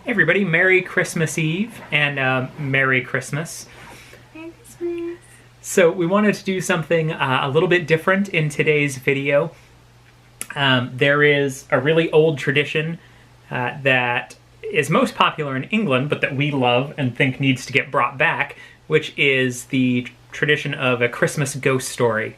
Hey everybody, Merry Christmas Eve and Merry Christmas. Merry Christmas. So we wanted to do something a little bit different in today's video. There is a really old tradition that is most popular in England, but that we love and think needs to get brought back, which is the tradition of a Christmas ghost story.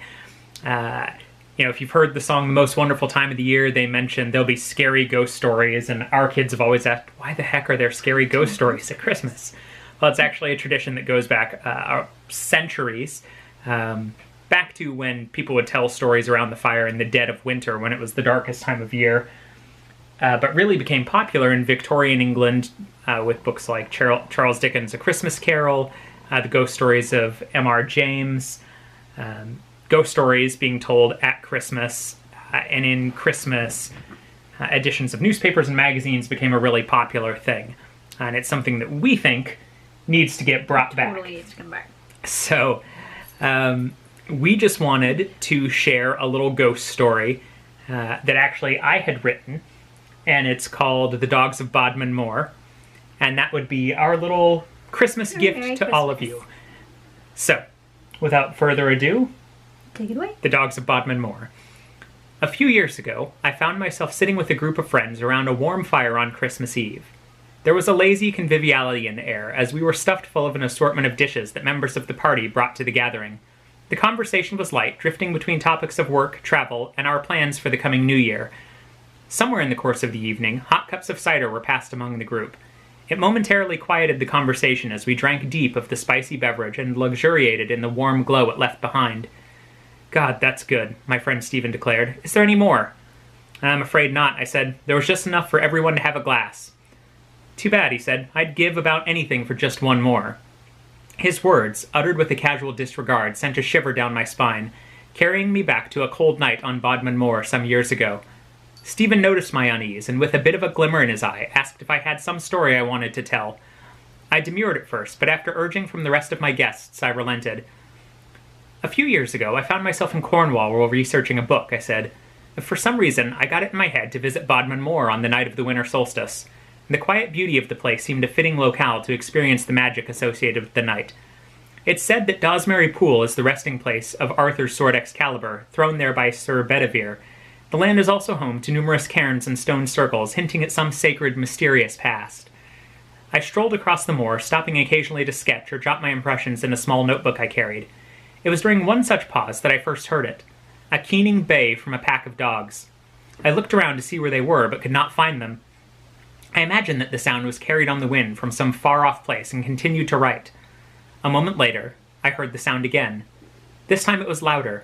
If you've heard the song The Most Wonderful Time of the Year, they mention there'll be scary ghost stories, and our kids have always asked, why the heck are there scary ghost stories at Christmas? Well, it's actually a tradition that goes back centuries, back to when people would tell stories around the fire in the dead of winter when it was the darkest time of year, but really became popular in Victorian England with books like Charles Dickens' A Christmas Carol, the ghost stories of M.R. James, ghost stories being told at Christmas, and in Christmas editions of newspapers and magazines became a really popular thing. And it's something that we think needs to get brought back. Totally needs to come back. So we just wanted to share a little ghost story that actually I had written, and it's called The Dogs of Bodmin Moor. And that would be our little Christmas gift to all of you. So, without further ado, take it away. The Dogs of Bodmin Moor. A few years ago, I found myself sitting with a group of friends around a warm fire on Christmas Eve. There was a lazy conviviality in the air, as we were stuffed full of an assortment of dishes that members of the party brought to the gathering. The conversation was light, drifting between topics of work, travel, and our plans for the coming new year. Somewhere in the course of the evening, hot cups of cider were passed among the group. It momentarily quieted the conversation as we drank deep of the spicy beverage and luxuriated in the warm glow it left behind. "God, that's good," my friend Stephen declared. "Is there any more?" "I'm afraid not," I said. "There was just enough for everyone to have a glass." "Too bad," he said. "I'd give about anything for just one more." His words, uttered with a casual disregard, sent a shiver down my spine, carrying me back to a cold night on Bodmin Moor some years ago. Stephen noticed my unease, and with a bit of a glimmer in his eye, asked if I had some story I wanted to tell. I demurred at first, but after urging from the rest of my guests, I relented. "A few years ago, I found myself in Cornwall while researching a book," I said. "For some reason, I got it in my head to visit Bodmin Moor on the night of the winter solstice. The quiet beauty of the place seemed a fitting locale to experience the magic associated with the night. It's said that Dosmary Pool is the resting place of Arthur's sword Excalibur, thrown there by Sir Bedivere. The land is also home to numerous cairns and stone circles, hinting at some sacred, mysterious past." I strolled across the moor, stopping occasionally to sketch or jot my impressions in a small notebook I carried. It was during one such pause that I first heard it, a keening bay from a pack of dogs. I looked around to see where they were, but could not find them. I imagined that the sound was carried on the wind from some far-off place and continued to write. A moment later, I heard the sound again. This time it was louder.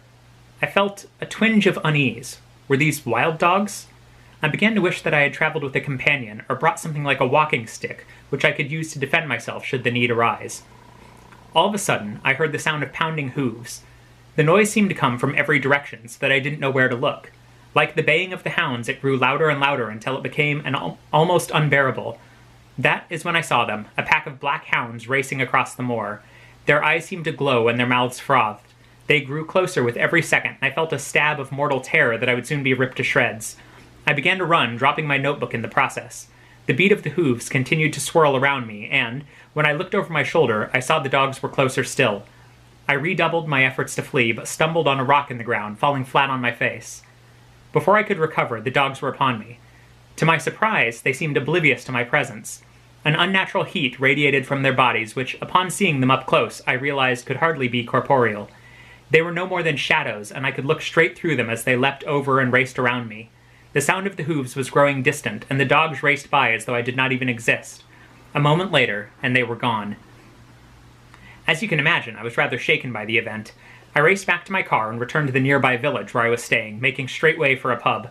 I felt a twinge of unease. Were these wild dogs? I began to wish that I had traveled with a companion, or brought something like a walking stick, which I could use to defend myself should the need arise. All of a sudden, I heard the sound of pounding hooves. The noise seemed to come from every direction, so that I didn't know where to look. Like the baying of the hounds, it grew louder and louder until it became almost unbearable. That is when I saw them, a pack of black hounds racing across the moor. Their eyes seemed to glow and their mouths frothed. They grew closer with every second, and I felt a stab of mortal terror that I would soon be ripped to shreds. I began to run, dropping my notebook in the process. The beat of the hooves continued to swirl around me, and, when I looked over my shoulder, I saw the dogs were closer still. I redoubled my efforts to flee, but stumbled on a rock in the ground, falling flat on my face. Before I could recover, the dogs were upon me. To my surprise, they seemed oblivious to my presence. An unnatural heat radiated from their bodies, which, upon seeing them up close, I realized could hardly be corporeal. They were no more than shadows, and I could look straight through them as they leapt over and raced around me. The sound of the hooves was growing distant, and the dogs raced by as though I did not even exist. A moment later, and they were gone. As you can imagine, I was rather shaken by the event. I raced back to my car and returned to the nearby village where I was staying, making straight way for a pub.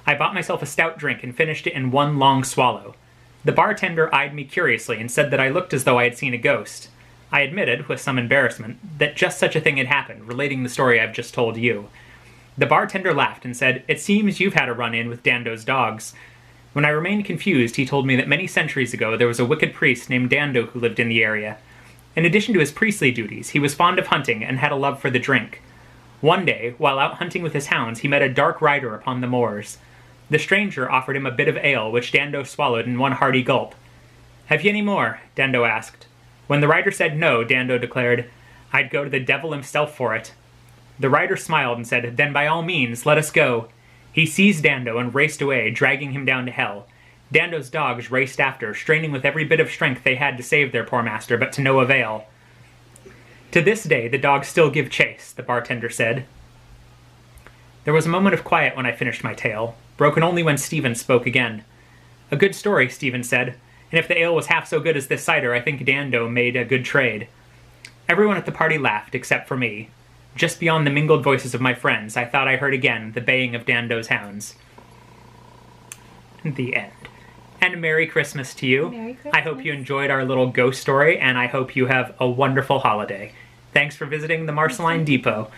I bought myself a stout drink and finished it in one long swallow. The bartender eyed me curiously and said that I looked as though I had seen a ghost. I admitted, with some embarrassment, that just such a thing had happened, relating the story I've just told you. The bartender laughed and said, "It seems you've had a run-in with Dando's dogs." When I remained confused, he told me that many centuries ago there was a wicked priest named Dando who lived in the area. In addition to his priestly duties, he was fond of hunting and had a love for the drink. One day, while out hunting with his hounds, he met a dark rider upon the moors. The stranger offered him a bit of ale, which Dando swallowed in one hearty gulp. Have you any more? Dando asked. When the rider said no, Dando declared, I'd go to the devil himself for it. The rider smiled and said, Then by all means, let us go. He seized Dando and raced away, dragging him down to hell. Dando's dogs raced after, straining with every bit of strength they had to save their poor master, but to no avail. To this day, the dogs still give chase, the bartender said. There was a moment of quiet when I finished my tale, broken only when Stephen spoke again. A good story, Stephen said, and if the ale was half so good as this cider, I think Dando made a good trade. Everyone at the party laughed, except for me. Just beyond the mingled voices of my friends, I thought I heard again the baying of Dando's hounds. The end. And Merry Christmas to you. Merry Christmas. I hope you enjoyed our little ghost story, and I hope you have a wonderful holiday. Thanks for visiting the Marceline Depot.